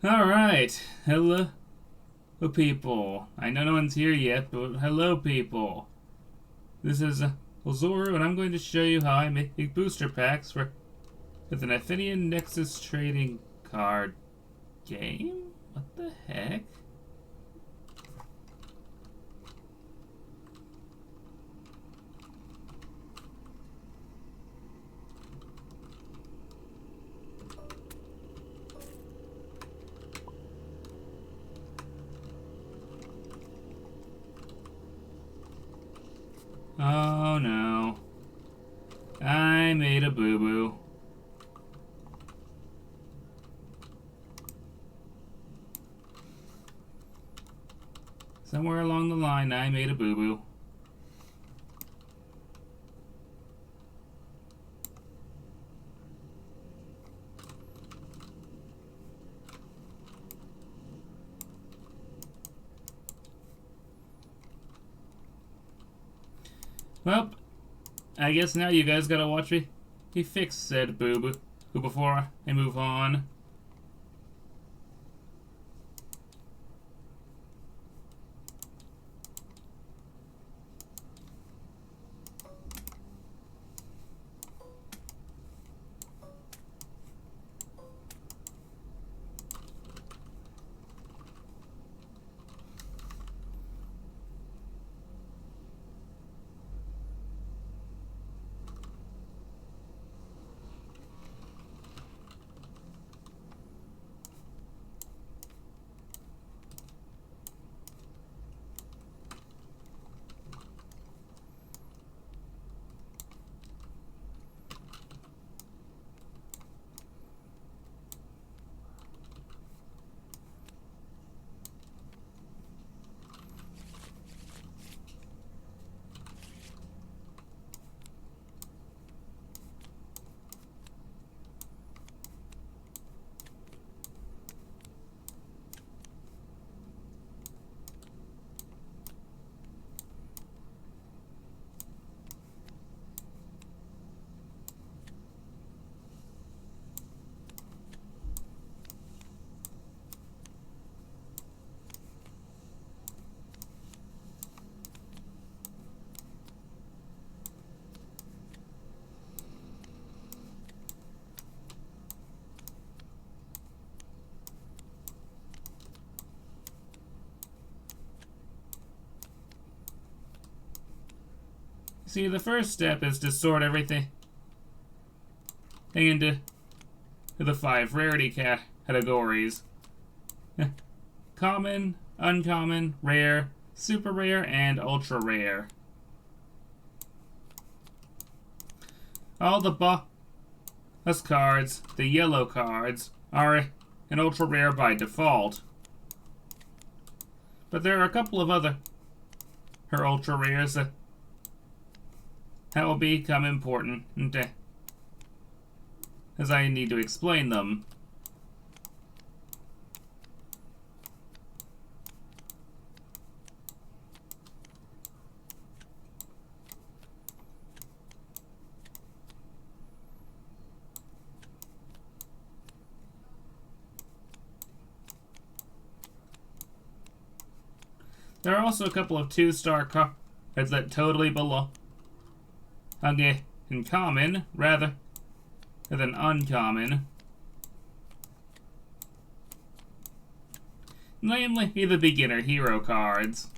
Alright, hello people. I know no one's here yet, but hello people. This is Lazuru, and I'm going to show you how I make booster packs with an Athenian Nexus trading card game? What the heck? Oh no. I made a boo-boo. Somewhere along the line, I made a boo-boo. Well, I guess now you guys gotta watch me fix said boo-boo before I move on. See, the first step is to sort everything into the 5 rarity categories. Common, uncommon, rare, super rare, and ultra rare. All the boss cards, the yellow cards, are an ultra rare by default. But there are a couple of other ultra rares that will become important as I need to explain them. There are also a couple of 2-star cards that totally belong in common rather than uncommon. Namely, the beginner hero cards.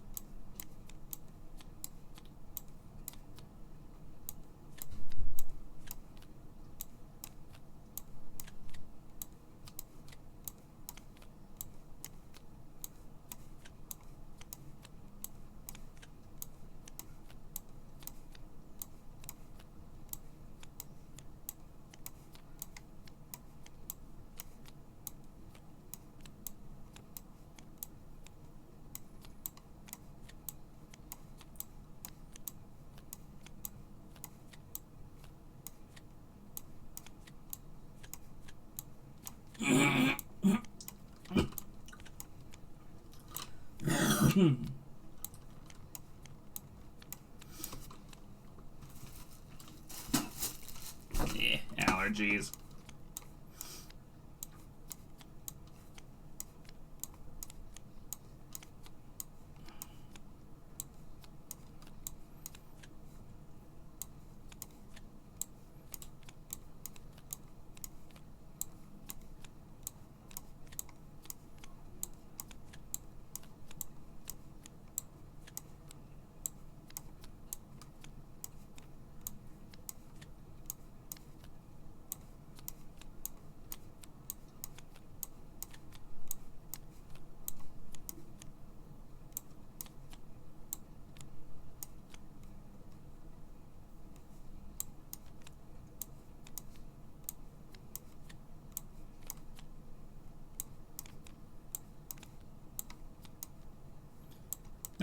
Allergies.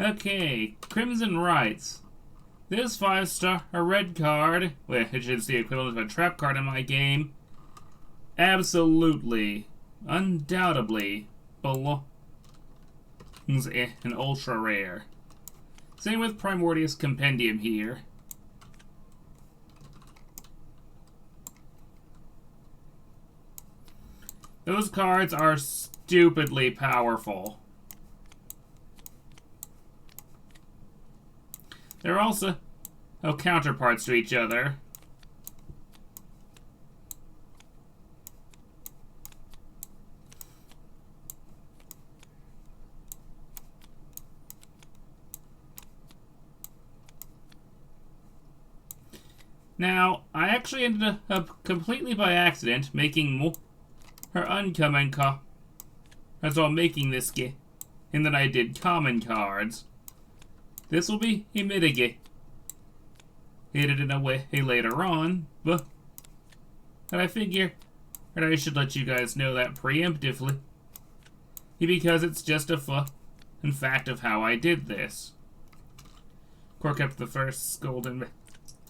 Okay, Crimson Rights. This 5-star red card, which is the equivalent of a trap card in my game, absolutely, undoubtedly belongs in an ultra rare. Same with Primordius Compendium here. Those cards are stupidly powerful. They're also counterparts to each other. Now, I actually ended up completely by accident making more uncommon cards while making this game, and then I did common cards. This will be mitigated in a way later on, but I figure that I should let you guys know that preemptively, because it's just a fun fact of how I did this. Cork up the first golden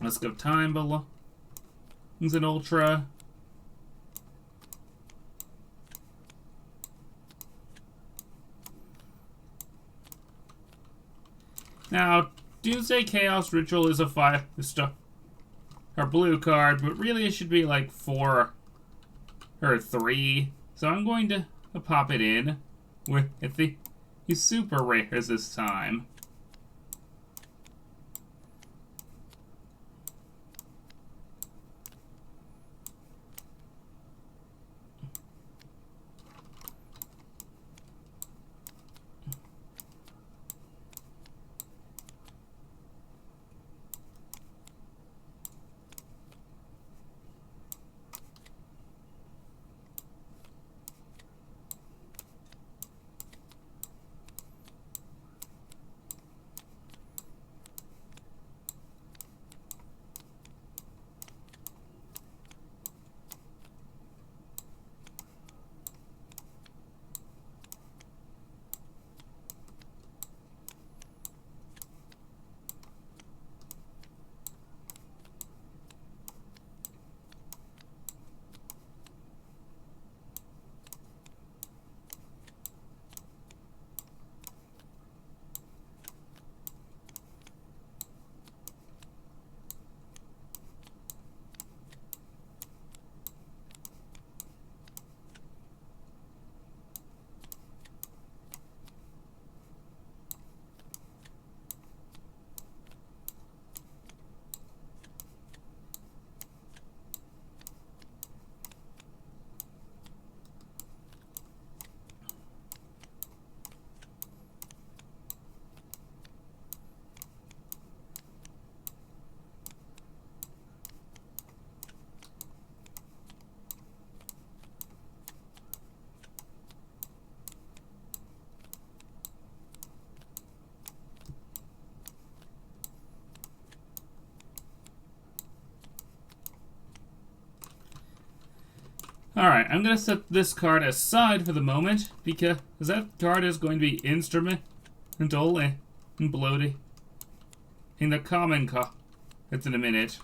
Mask of Time belongs in Ultra. Now, Doomsday Chaos Ritual is a 5-star blue card, but really it should be like 4 or 3. So I'm going to pop it in with the super rares this time. Alright, I'm going to set this card aside for the moment, because that card is going to be instrumental in bloating in the common cards in a minute.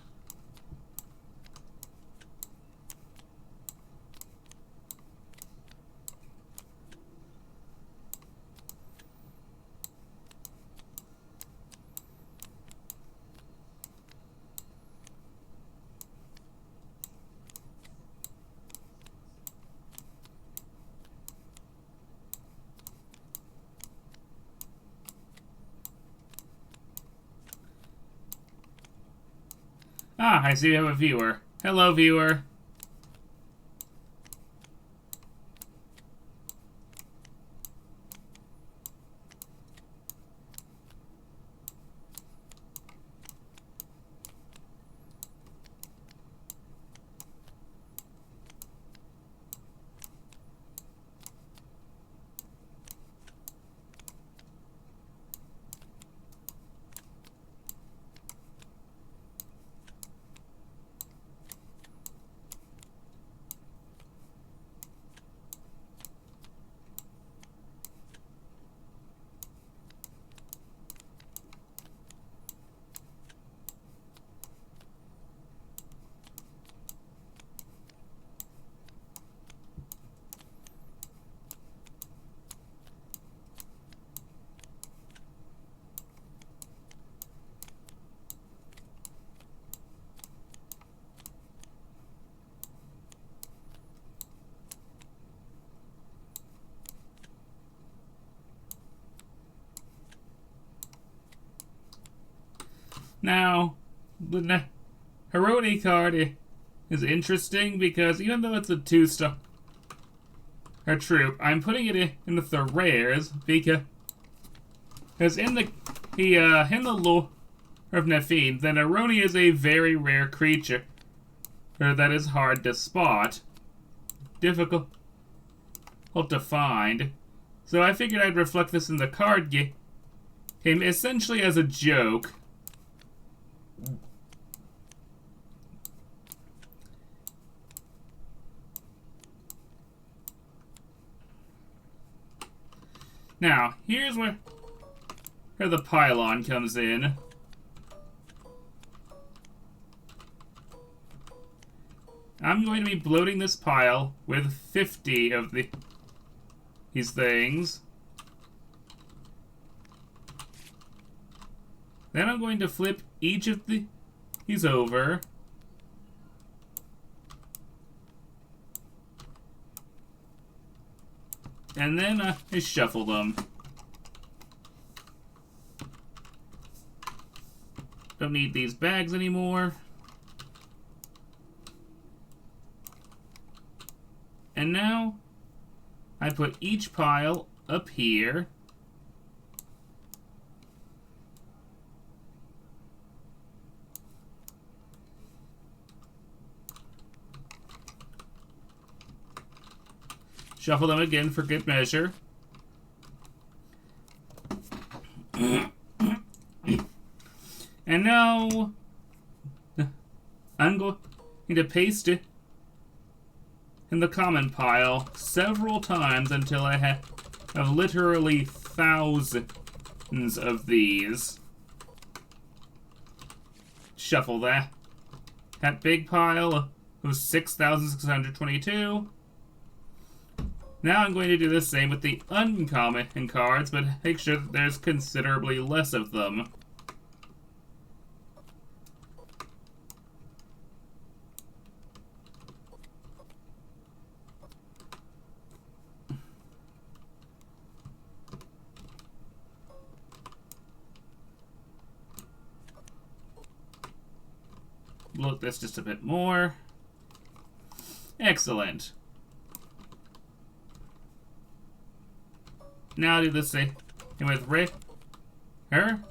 Ah, I see we have a viewer. Hello, viewer. Now, the Heroni card is interesting because even though it's a 2-star troop, I'm putting it in with the rares because in the lore of Nefine, then Heroni is a very rare creature that is hard to spot, difficult to find. So I figured I'd reflect this in the card game, essentially as a joke. Now, here's where the pylon comes in. I'm going to be bloating this pile with 50 of these things. Then I'm going to flip each of these over. And then I shuffle them. Don't need these bags anymore. And now I put each pile up here. Shuffle them again for good measure. And now I'm going to paste it in the common pile several times until I have literally thousands of these. Shuffle that big pile of 6,622. Now I'm going to do the same with the uncommon cards, but make sure that there's considerably less of them. Bloat this just a bit more. Excellent. Now do the same with her.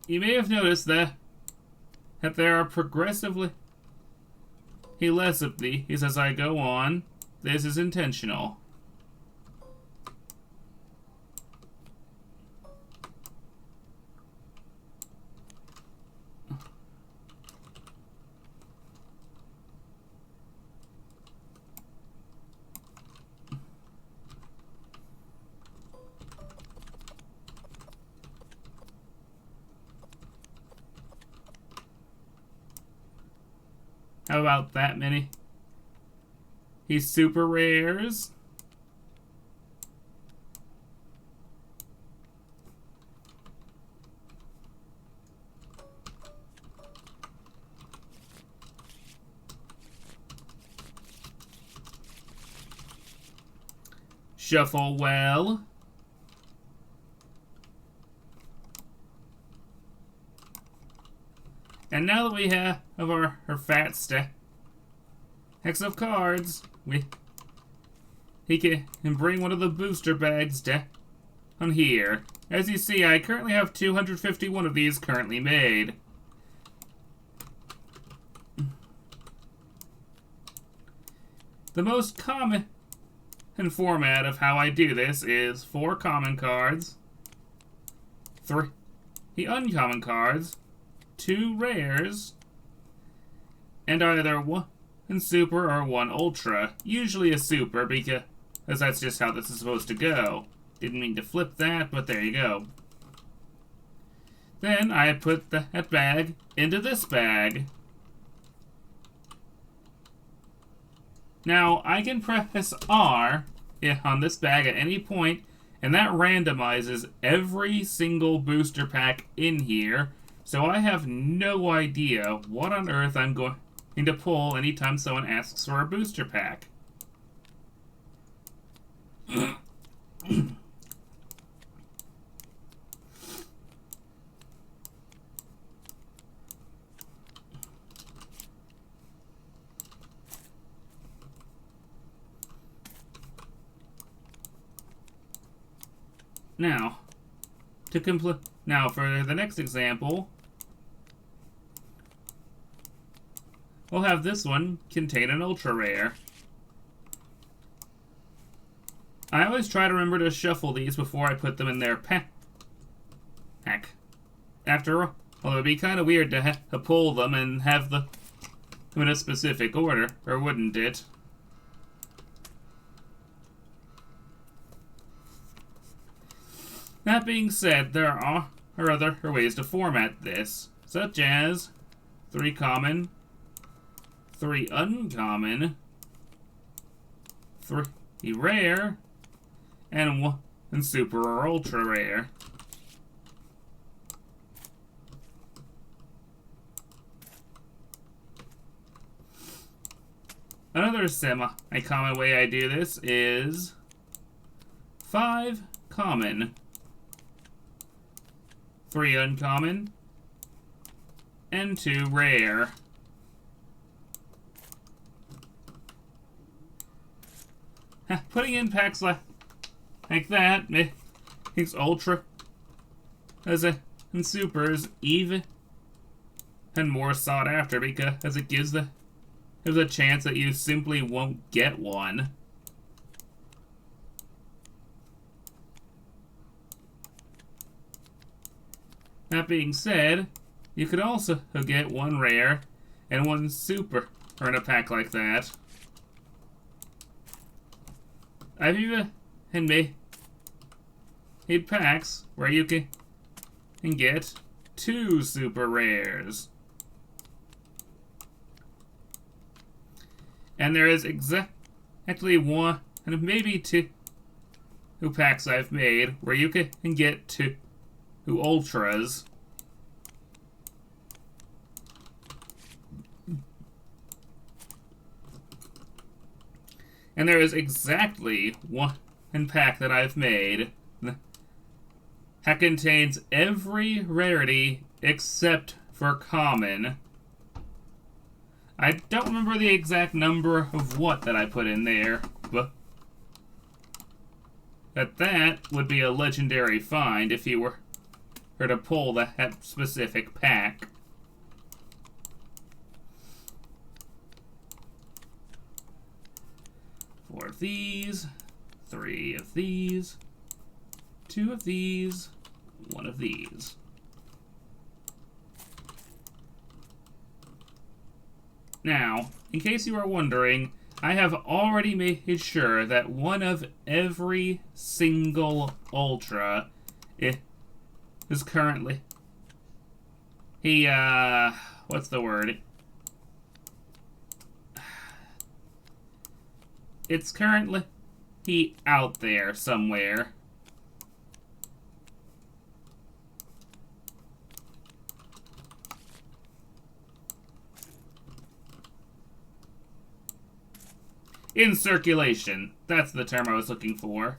You may have noticed that there are progressively less of these as I go on. This is intentional. How about that many? He's super rares. Shuffle well. And now that we have our fat stack of cards, he can bring one of the booster bags down here. As you see, I currently have 251 of these currently made. The most common format of how I do this is 4 common cards, 3 uncommon cards, 2 rares, and either 1 super or 1 ultra. Usually a super because that's just how this is supposed to go. Didn't mean to flip that, but there you go. Then I put that bag into this bag. Now I can press R on this bag at any point, and that randomizes every single booster pack in here. So I have no idea what on earth I'm going to pull anytime someone asks for a booster pack. Now, for the next example, we'll have this one contain an ultra rare. I always try to remember to shuffle these before I put them in their pack. After all, it would be kind of weird to pull them and have them in a specific order, or wouldn't it? That being said, there are other ways to format this, such as 3 common, 3 uncommon, 3 rare, and 1 super or ultra rare. Another semi-common way I do this is 5 common, 3 uncommon, and 2 rare. Putting in packs like that makes ultra and supers even and more sought after, because it gives there's a chance that you simply won't get one. That being said, you could also get 1 rare and 1 super in a pack like that. I've even made packs where you can get 2 super rares. And there is exactly 1 and maybe 2 packs I've made where you can get 2 ultras. And there is exactly 1 pack that I've made that contains every rarity except for common. I don't remember the exact number of what that I put in there, but that would be a legendary find if you were to pull that specific pack. Four of these, 3 of these, 2 of these, 1 of these. Now, in case you are wondering, I have already made sure that 1 of every single ultra is currently what's the word? It's currently out there somewhere. In circulation. That's the term I was looking for.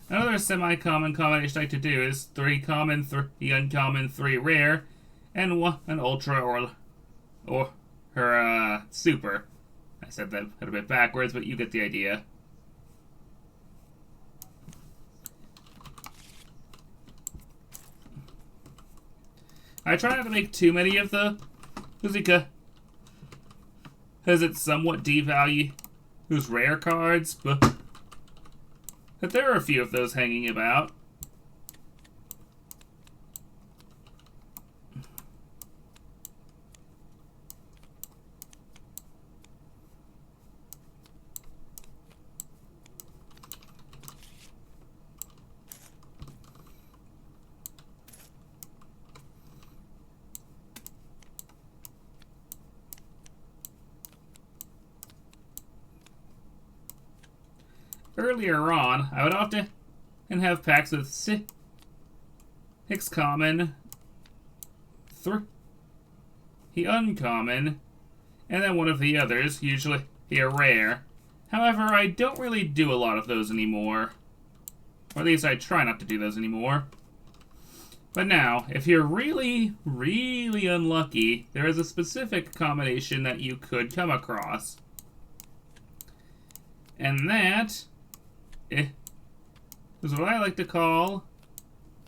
Another semi-common combination I like to do is 3 common, 3 uncommon, 3 rare, and 1 an ultra or super. I said that a bit backwards, but you get the idea. I try not to make too many of the because it somewhat devalues rare cards, but there are a few of those hanging about. earlier on, I would often have packs with 6 common, 3 uncommon, and then one of the others, usually a rare. However, I don't really do a lot of those anymore. Or at least I try not to do those anymore. But now, if you're really, really unlucky, there is a specific combination that you could come across. And that is what I like to call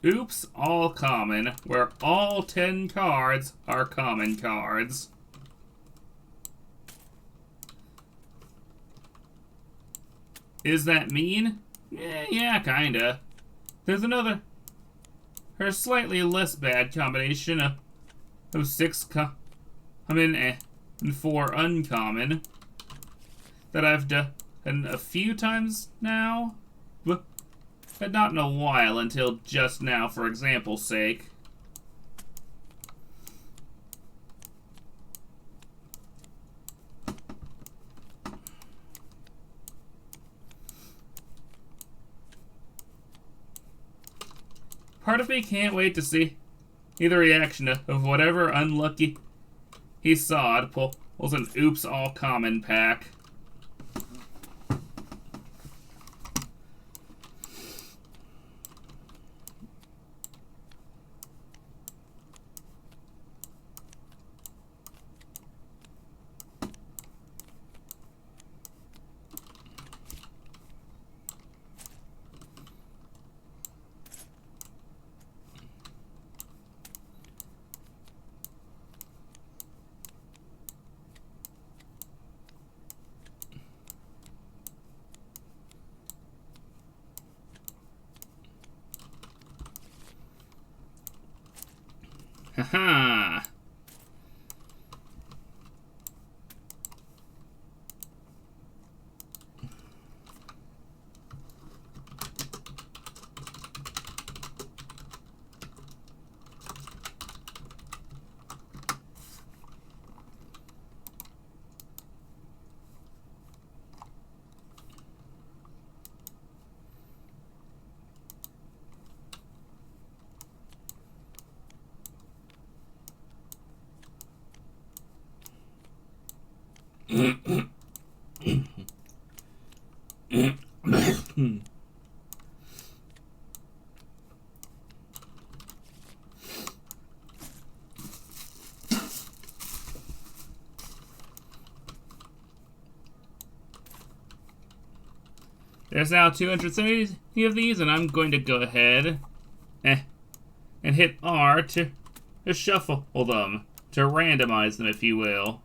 Oops All Common, where all 10 cards are common cards. Is that mean? Yeah, kinda. There's another, or slightly less bad combination of 6 common and 4 uncommon that I've done a few times now, but not in a while until just now, for example's sake. Part of me can't wait to see the reaction of whatever unlucky he saw to pulls an Oops All Common pack. Haha. There's now 270 of these, and I'm going to go ahead and hit R to shuffle them, to randomize them, if you will.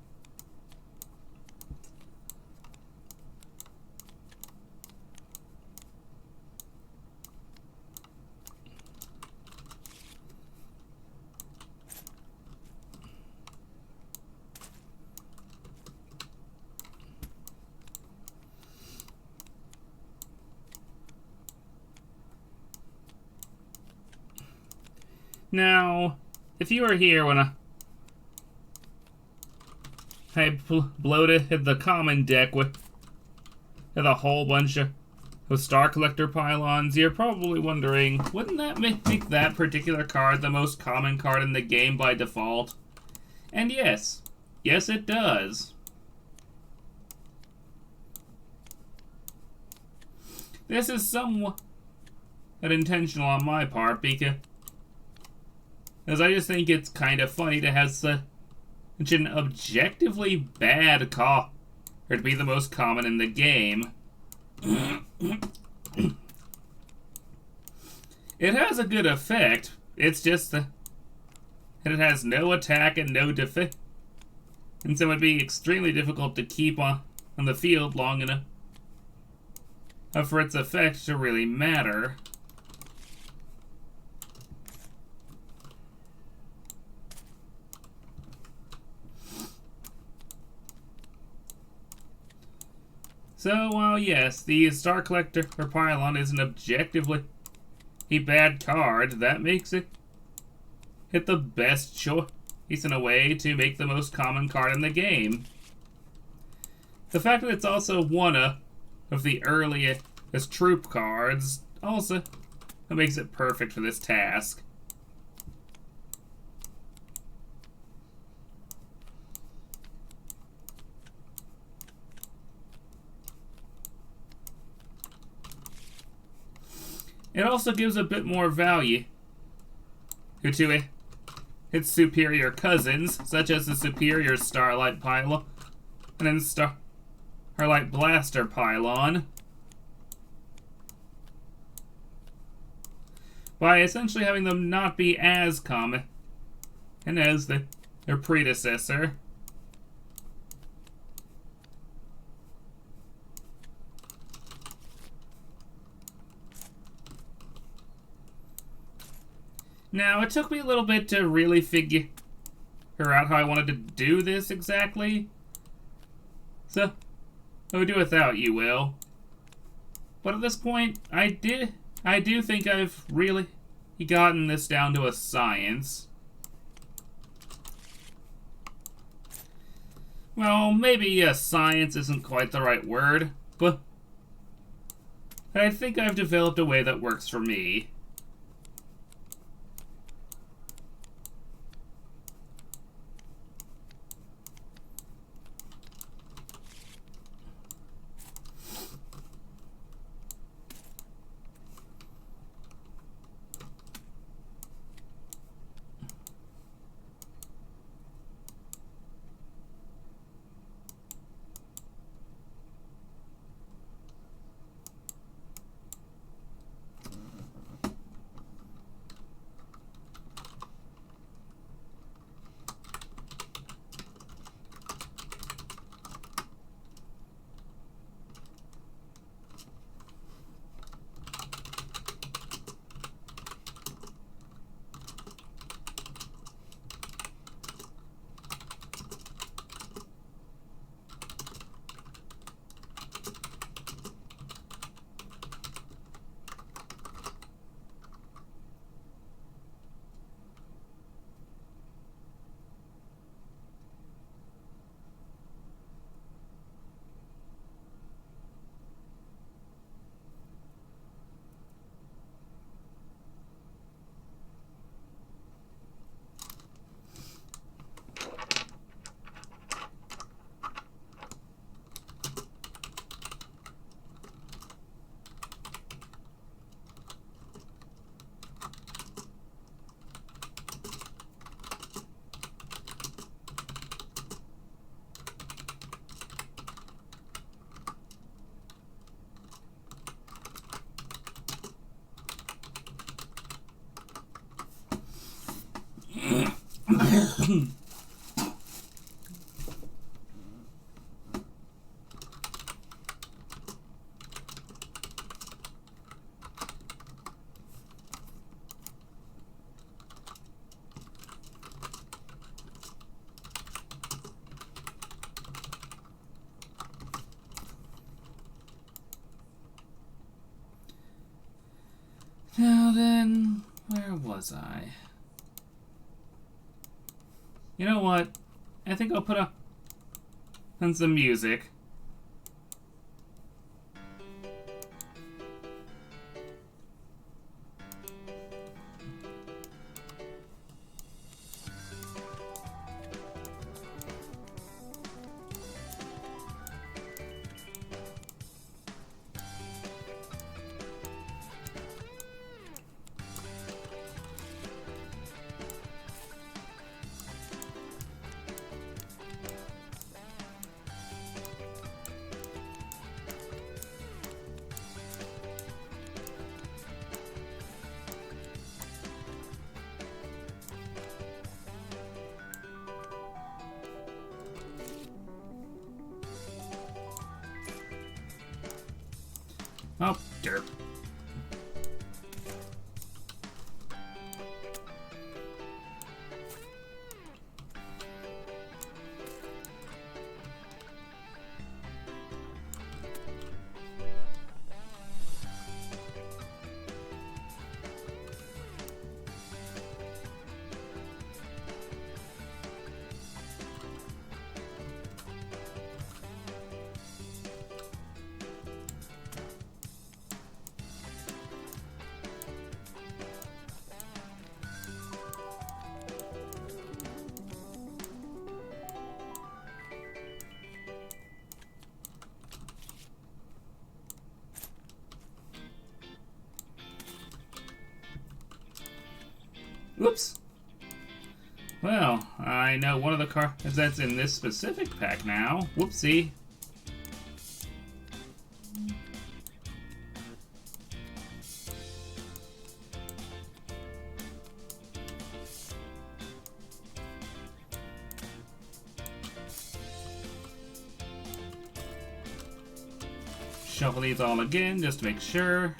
Now, if you were here when I bloated the common deck with a whole bunch of Star Collector pylons, you're probably wondering, wouldn't that make that particular card the most common card in the game by default? And yes, it does. This is somewhat intentional on my part, because I just think it's kind of funny to have such an objectively bad card to be the most common in the game. It has a good effect, it's just that it has no attack and no defense, and so it would be extremely difficult to keep on the field long enough for its effect to really matter. So, while yes, the Star Collector or Pylon is an objectively bad card, that makes it the best choice in a way to make the most common card in the game. The fact that it's also one of the earliest as troop cards. Also, that makes it perfect for this task. It also gives a bit more value to its superior cousins, such as the superior Starlight Pylon and then Starlight Blaster Pylon, by essentially having them not be as common and as their predecessor. Now, it took me a little bit to really figure out how I wanted to do this exactly. So, I'll do without you, Will. But at this point, I do think I've really gotten this down to a science. Well, maybe science isn't quite the right word, but I think I've developed a way that works for me. Now then, where was I? You know what? I think I'll put on some music. Oh, derp. Whoops. Well, I know one of the cards that's in this specific pack now. Whoopsie. Shuffle these all again just to make sure.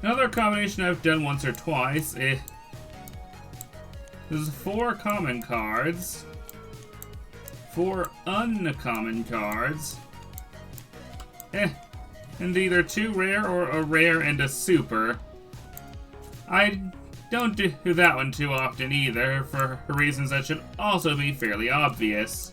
Another combination I've done once or twice. There's 4 common cards. 4 uncommon cards. And either 2 rare or a rare and a super. I don't do that one too often either, for reasons that should also be fairly obvious.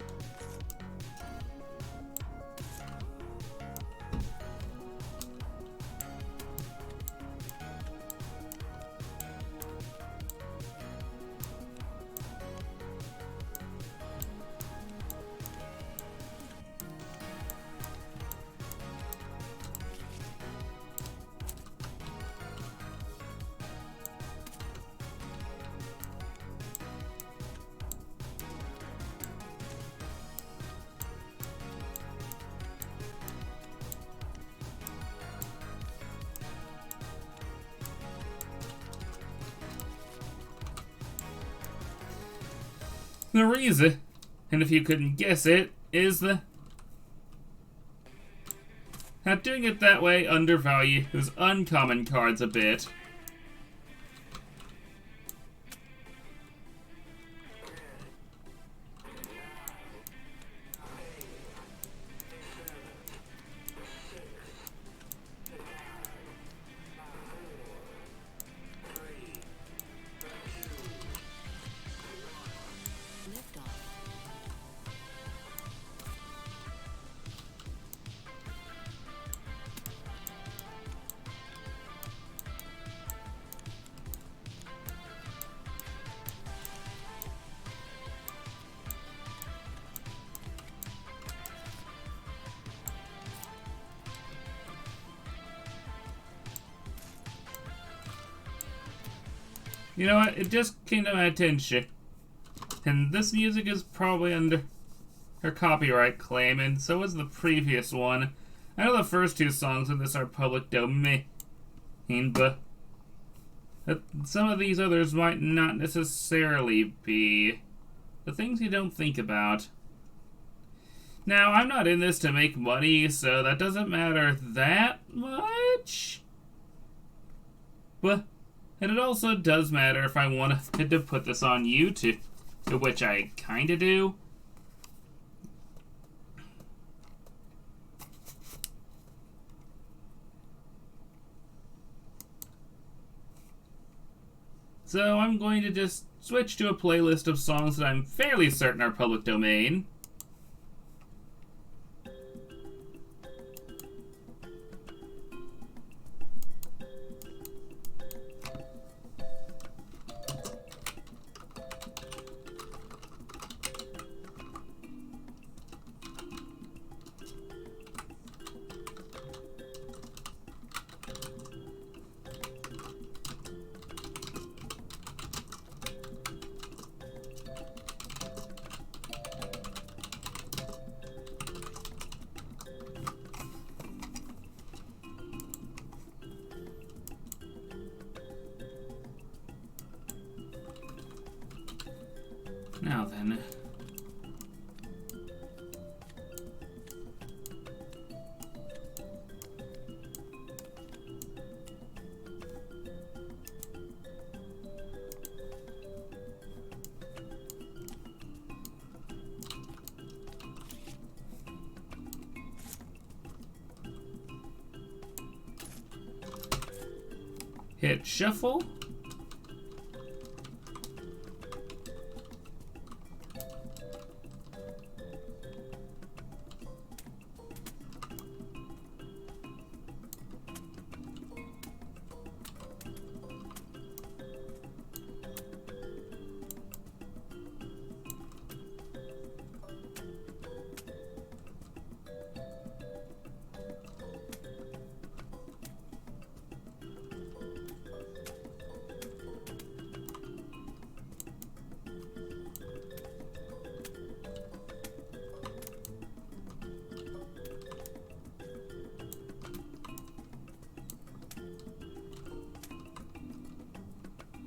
The reason, and if you couldn't guess it, is that doing it that way undervalues uncommon cards a bit. You know what? It just came to my attention. And this music is probably under her copyright claim, and so is the previous one. I know the first 2 songs in this are public domain, but some of these others might not necessarily be. The things you don't think about. Now, I'm not in this to make money, so that doesn't matter that much. But and it also does matter if I wanted to put this on YouTube, which I kinda do. So I'm going to just switch to a playlist of songs that I'm fairly certain are public domain. Now then. Hit shuffle.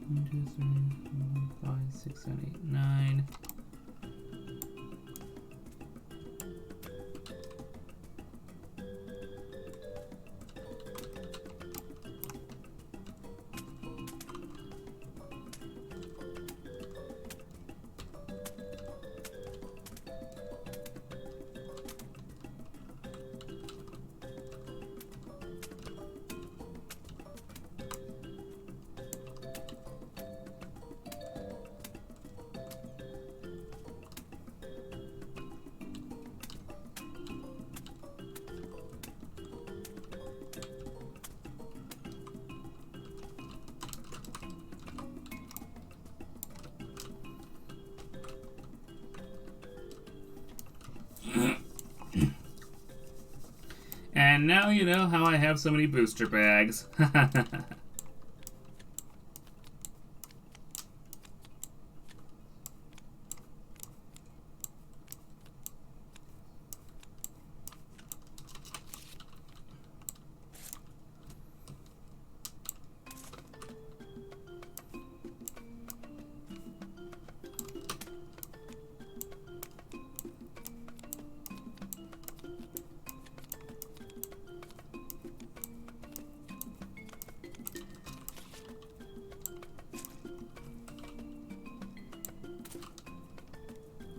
One, 2, 3, 4, 5, 6, 7, 8, 9. And now you know how I have so many booster bags.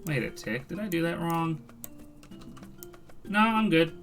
Wait a tick, did I do that wrong? No, I'm good.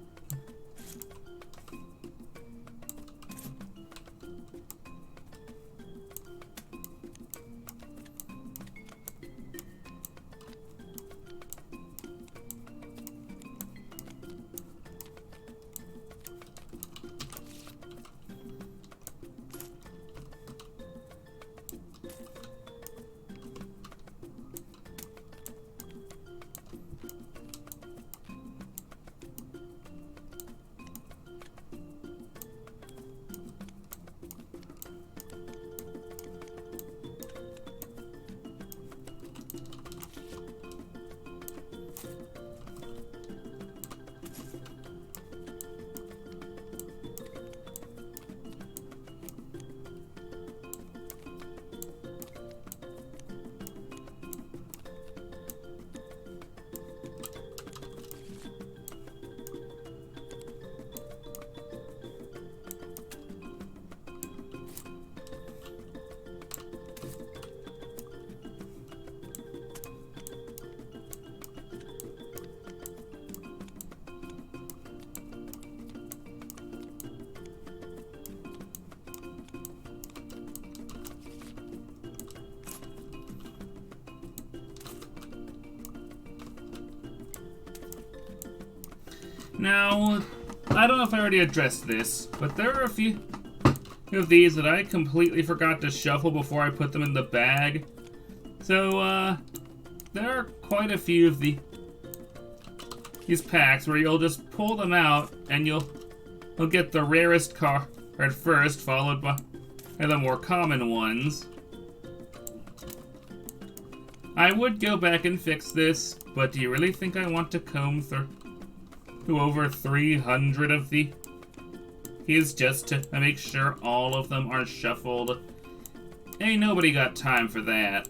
Now, I don't know if I already addressed this, but there are a few of these that I completely forgot to shuffle before I put them in the bag. So, there are quite a few of these packs where you'll just pull them out and you'll get the rarest card first, followed by the more common ones. I would go back and fix this, but do you really think I want to comb through over 300 of these just to make sure all of them are shuffled? Ain't nobody got time for that.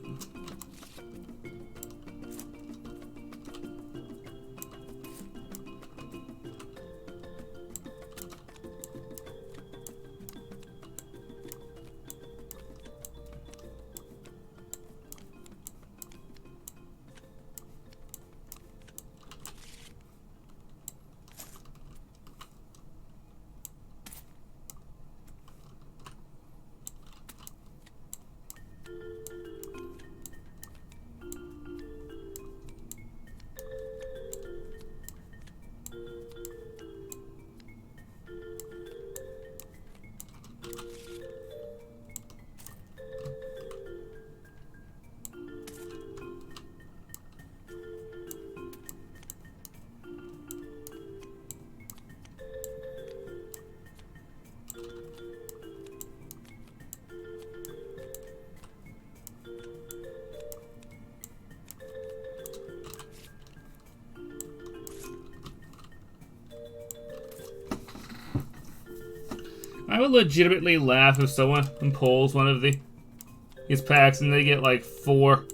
I would legitimately laugh if someone pulls one of these packs and they get like 4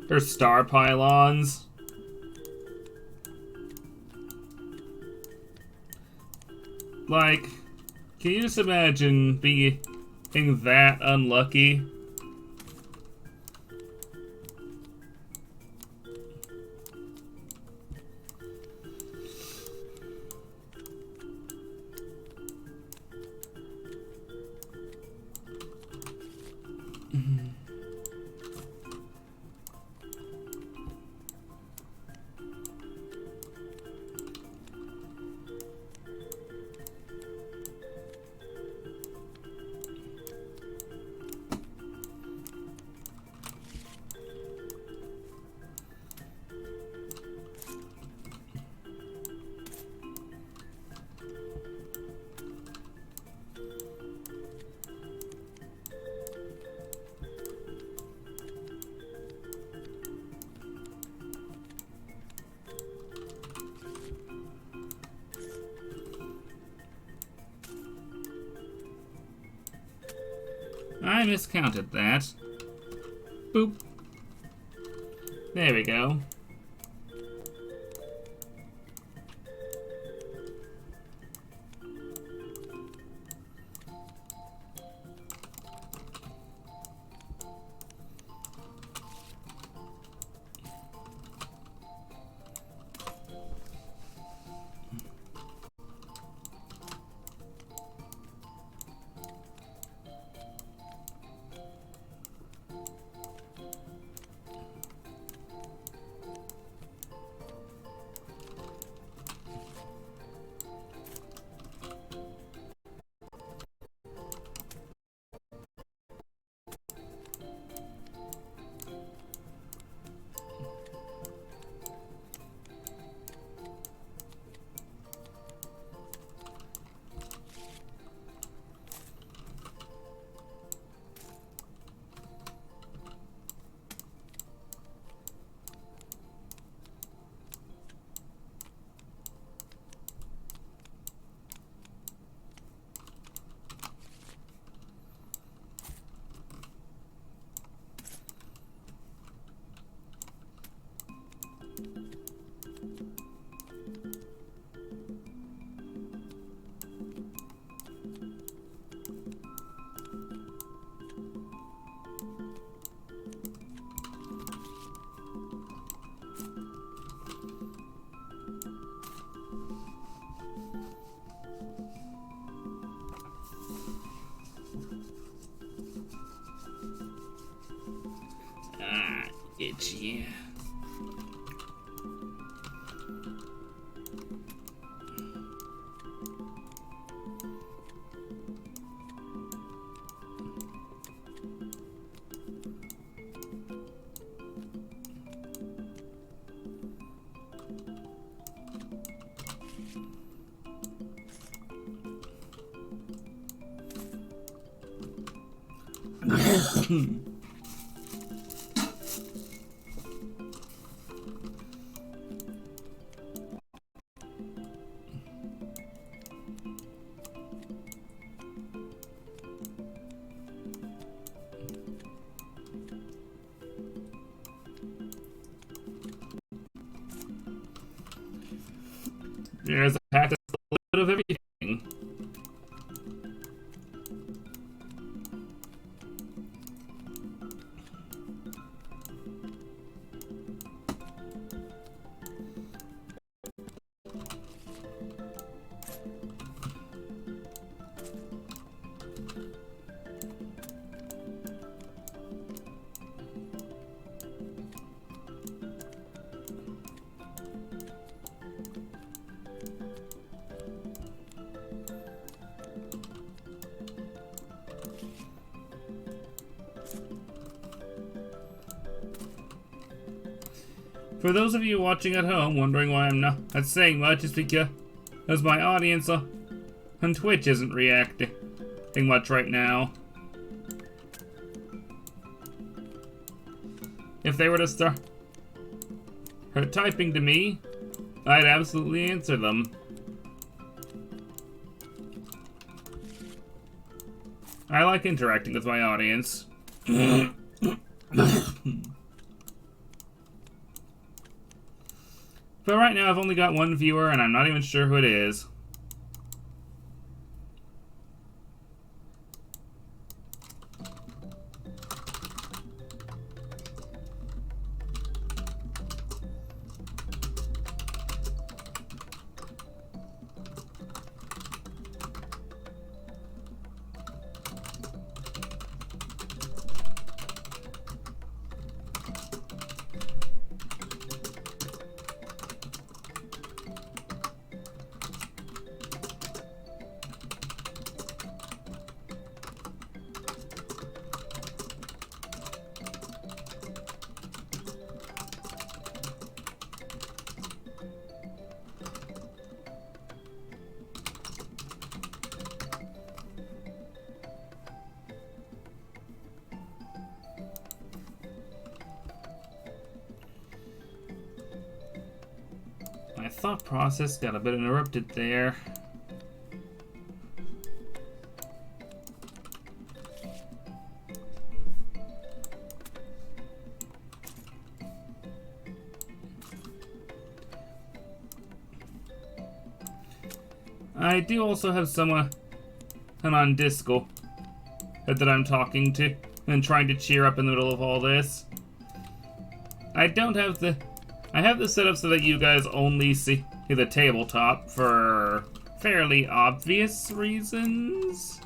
or star pylons. Like, can you just imagine being that unlucky? I miscounted that. Boop. There we go. Itchy. There's a pack that's a little bit of everything. For those of you watching at home wondering why I'm not saying much, it's because my audience on Twitch isn't reacting much right now. If they were to start typing to me, I'd absolutely answer them. I like interacting with my audience. But right now I've only got one viewer and I'm not even sure who it is. My thought process got a bit interrupted there. I do also have someone on Discord that I'm talking to and trying to cheer up in the middle of all this. I don't have the... I have this set up so that you guys only see the tabletop for fairly obvious reasons.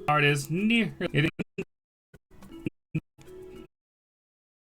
Art is near. It